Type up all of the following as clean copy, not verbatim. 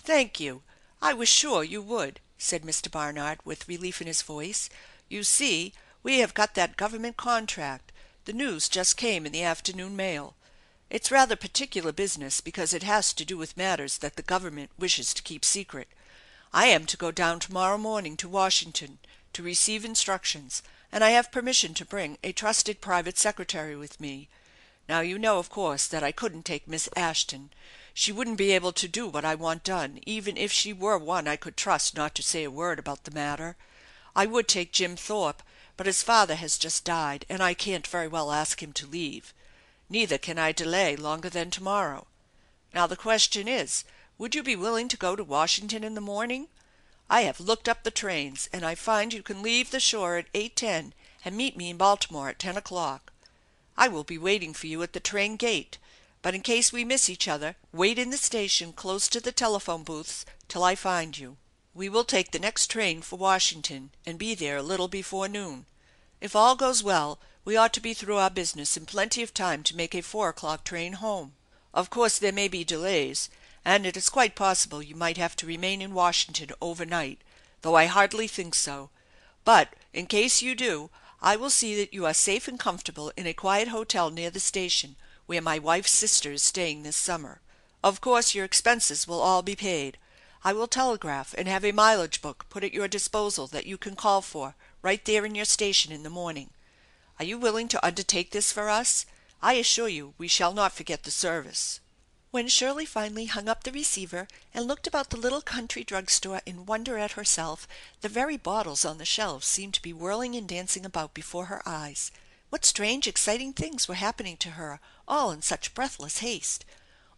Thank you. I was sure you would," said Mr. Barnard, with relief in his voice. " You see, we have got that government contract. The news just came in the afternoon mail. It's rather particular business, because it has to do with matters that the government wishes to keep secret. I am to go down to morrow morning to Washington to receive instructions, and I have permission to bring a trusted private secretary with me. Now you know, of course, that I couldn't take Miss Ashton. She wouldn't be able to do what I want done, even if she were one I could trust not to say a word about the matter. I would take Jim Thorpe, but his father has just died, and I can't very well ask him to leave. Neither can I delay longer than tomorrow. Now the question is, would you be willing to go to Washington in the morning? I have looked up the trains, and I find you can leave the shore at 8:10 and meet me in Baltimore at 10 o'clock. I will be waiting for you at the train gate, but in case we miss each other, wait in the station close to the telephone booths till I find you. We will take the next train for Washington and be there a little before noon. If all goes well, we ought to be through our business in plenty of time to make a 4 o'clock train home. Of course there may be delays, and it is quite possible you might have to remain in Washington overnight, though I hardly think so. But in case you do, I will see that you are safe and comfortable in a quiet hotel near the station, where my wife's sister is staying this summer. Of course your expenses will all be paid. I will telegraph and have a mileage book put at your disposal that you can call for right there in your station in the morning. Are you willing to undertake this for us? I assure you we shall not forget the service." When Shirley finally hung up the receiver and looked about the little country drug store in wonder at herself, the very bottles on the shelves seemed to be whirling and dancing about before her eyes. What strange, exciting things were happening to her, all in such breathless haste!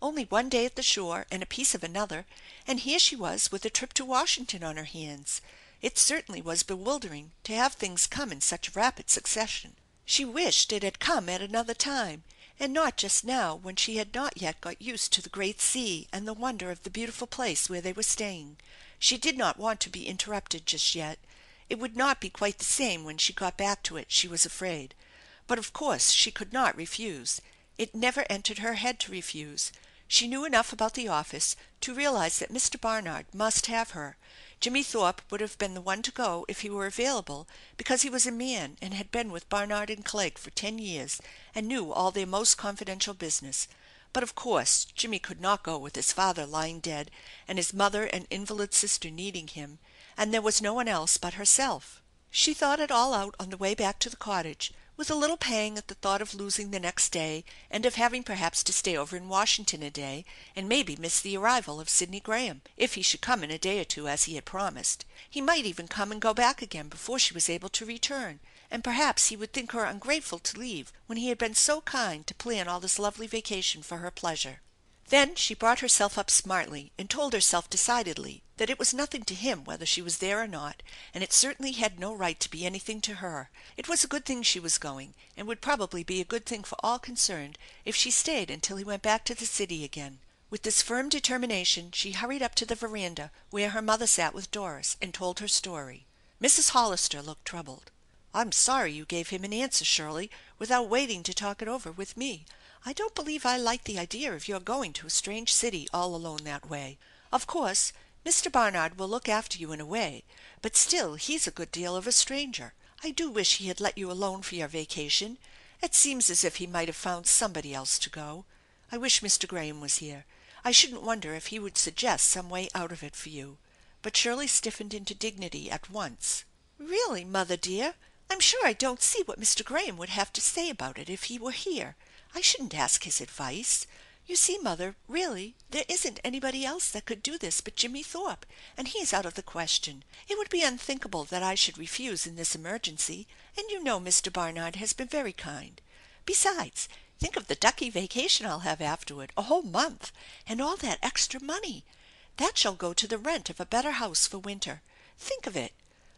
Only one day at the shore and a piece of another, and here she was with a trip to Washington on her hands. It certainly was bewildering to have things come in such rapid succession. She wished it had come at another time, and not just now when she had not yet got used to the great sea and the wonder of the beautiful place where they were staying. She did not want to be interrupted just yet. It would not be quite the same when she got back to it, she was afraid. But of course she could not refuse. It never entered her head to refuse. She knew enough about the office to realize that Mr. Barnard must have her. Jimmie Thorpe would have been the one to go if he were available, because he was a man and had been with Barnard and Clegg for 10 years and knew all their most confidential business. But of course Jimmie could not go with his father lying dead and his mother and invalid sister needing him, and there was no one else but herself. She thought it all out on the way back to the cottage, with a little pang at the thought of losing the next day and of having perhaps to stay over in Washington a day and maybe miss the arrival of Sidney Graham, if he should come in a day or two as he had promised. He might even come and go back again before she was able to return, and perhaps he would think her ungrateful to leave when he had been so kind to plan all this lovely vacation for her pleasure. Then she brought herself up smartly and told herself decidedly that it was nothing to him whether she was there or not, and it certainly had no right to be anything to her. It was a good thing she was going, and would probably be a good thing for all concerned if she stayed until he went back to the city again. With this firm determination she hurried up to the veranda where her mother sat with Doris and told her story. Mrs. Hollister looked troubled. " I'm sorry you gave him an answer, Shirley, without waiting to talk it over with me. I don't believe I like the idea of your going to a strange city all alone that way. Of course, Mr. Barnard will look after you in a way, but still he's a good deal of a stranger. I do wish he had let you alone for your vacation. It seems as if he might have found somebody else to go. I wish Mr. Graham was here. I shouldn't wonder if he would suggest some way out of it for you." But Shirley stiffened into dignity at once. " Really, mother dear, I'm sure I don't see what Mr. Graham would have to say about it if he were here. I shouldn't ask his advice. You see, mother, really there isn't anybody else that could do this but Jimmie Thorpe, and he's out of the question. It would be unthinkable that I should refuse in this emergency, and you know Mr. Barnard has been very kind. Besides, think of the ducky vacation I'll have afterward, a whole month, and all that extra money. That shall go to the rent of a better house for winter. Think of it!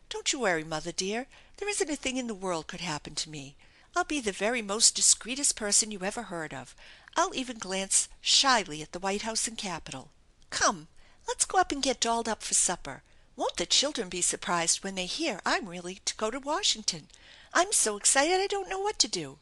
Don't you worry, mother dear. There isn't a thing in the world could happen to me. I'll be the very most discreetest person you ever heard of. I'll even glance shyly at the White House and Capitol. Come, let's go up and get dolled up for supper. Won't the children be surprised when they hear I'm really to go to Washington? I'm so excited I don't know what to do."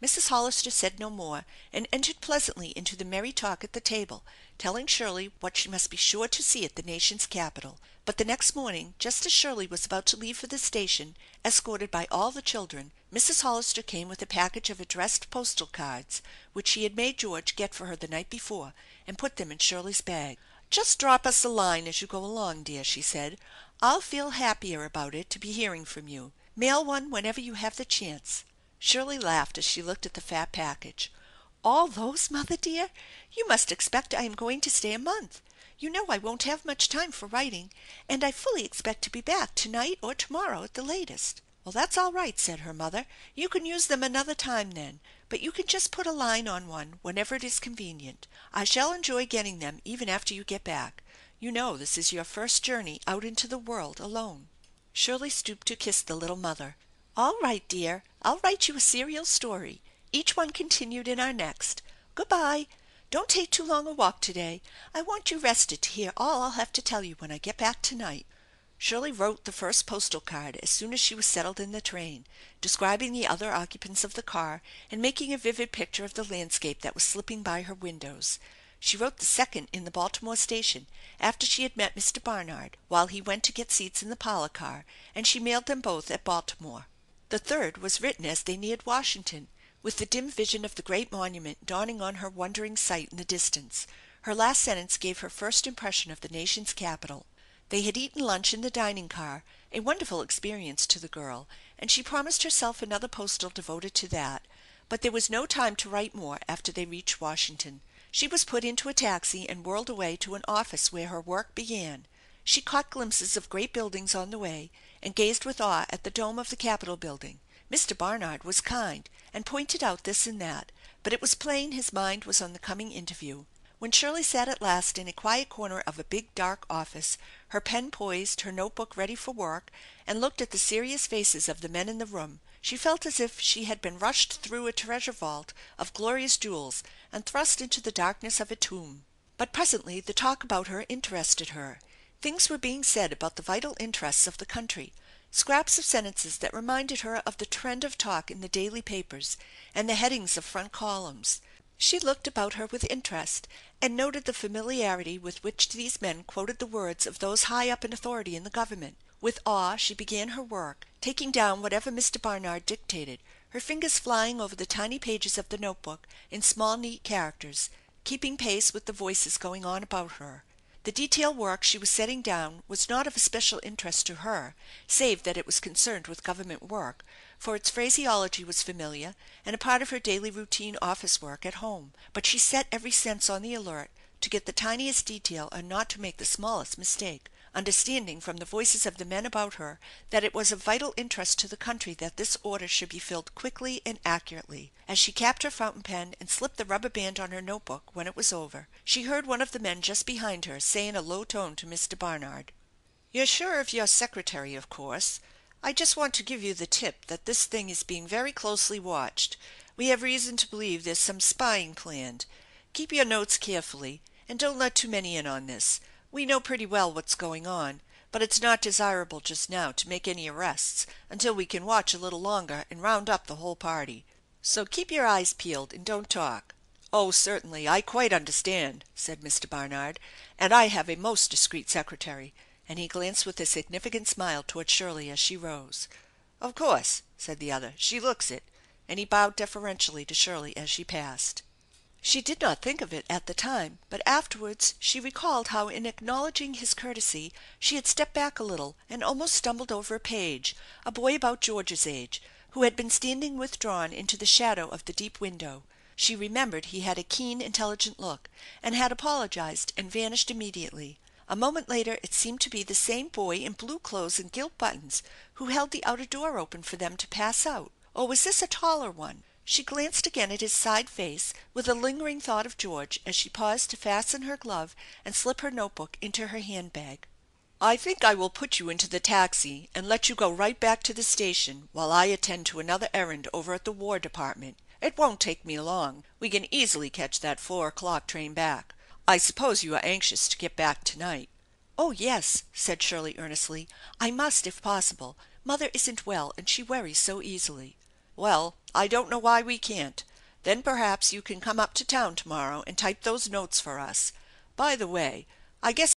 Mrs. Hollister said no more, and entered pleasantly into the merry talk at the table, telling Shirley what she must be sure to see at the nation's capital. But the next morning, just as Shirley was about to leave for the station, escorted by all the children, Mrs. Hollister came with a package of addressed postal cards, which she had made George get for her the night before, and put them in Shirley's bag. " Just drop us a line as you go along, dear," she said. " I'll feel happier about it to be hearing from you. Mail one whenever you have the chance." Shirley laughed as she looked at the fat package. " All those, mother dear? You must expect I am going to stay a month. You know I won't have much time for writing, and I fully expect to be back to night or to morrow at the latest." " Well, that's all right," said her mother. " You can use them another time then, but you can just put a line on one whenever it is convenient. I shall enjoy getting them even after you get back. You know this is your first journey out into the world alone." Shirley stooped to kiss the little mother. " All right, dear. I'll write you a serial story, each one continued in our next. Good by. Don't take too long a walk to day. I want you rested to hear all I'll have to tell you when I get back to night." Shirley wrote the first postal card as soon as she was settled in the train, describing the other occupants of the car and making a vivid picture of the landscape that was slipping by her windows. She wrote the second in the Baltimore station, after she had met Mr. Barnard, while he went to get seats in the parlor car, and she mailed them both at Baltimore. The third was written as they neared Washington, with the dim vision of the great monument dawning on her wondering sight in the distance. Her last sentence gave her first impression of the nation's capital. They had eaten lunch in the dining car, a wonderful experience to the girl, and she promised herself another postal devoted to that. But there was no time to write more after they reached Washington. She was put into a taxi and whirled away to an office where her work began. She caught glimpses of great buildings on the way, and gazed with awe at the dome of the Capitol building. Mr. Barnard was kind, and pointed out this and that, but it was plain his mind was on the coming interview. When Shirley sat at last in a quiet corner of a big, dark office, her pen poised, her notebook ready for work, and looked at the serious faces of the men in the room, she felt as if she had been rushed through a treasure vault of glorious jewels and thrust into the darkness of a tomb. But presently the talk about her interested her. Things were being said about the vital interests of the country, scraps of sentences that reminded her of the trend of talk in the daily papers and the headings of front columns. She looked about her with interest, and noted the familiarity with which these men quoted the words of those high up in authority in the government. With awe she began her work, taking down whatever Mr. Barnard dictated, her fingers flying over the tiny pages of the notebook in small, neat characters, keeping pace with the voices going on about her. The detail work she was setting down was not of especial interest to her, save that it was concerned with government work, for its phraseology was familiar and a part of her daily routine office work at home; but she set every sense on the alert to get the tiniest detail and not to make the smallest mistake, understanding from the voices of the men about her that it was of vital interest to the country that this order should be filled quickly and accurately. As she capped her fountain pen and slipped the rubber band on her notebook when it was over, she heard one of the men just behind her say in a low tone to Mr. Barnard: "You're sure of your secretary, of course. I just want to give you the tip that this thing is being very closely watched. We have reason to believe there's some spying planned. Keep your notes carefully, and don't let too many in on this. We know pretty well what's going on, but it's not desirable just now to make any arrests until we can watch a little longer and round up the whole party. So keep your eyes peeled and don't talk." " Oh, certainly, I quite understand," said Mr. Barnard, " and I have a most discreet secretary," and he glanced with a significant smile toward Shirley as she rose. " Of course," said the other. " She looks it," and he bowed deferentially to Shirley as she passed. She did not think of it at the time, but afterwards she recalled how in acknowledging his courtesy she had stepped back a little and almost stumbled over a page, a boy about George's age, who had been standing withdrawn into the shadow of the deep window. She remembered he had a keen, intelligent look, and had apologized and vanished immediately. A moment later it seemed to be the same boy in blue clothes and gilt buttons who held the outer door open for them to pass out. Or was this a taller one? She glanced again at his side face with a lingering thought of George as she paused to fasten her glove and slip her notebook into her hand bag. " I think I will put you into the taxi and let you go right back to the station while I attend to another errand over at the War Department. It won't take me long. We can easily catch that 4:00 train back. I suppose you are anxious to get back to night." " Oh, yes," said Shirley earnestly. " I must if possible. Mother isn't well and she worries so easily." Well, I don't know why we can't. Then perhaps you can come up to town to morrow and type those notes for us. By the way, I guess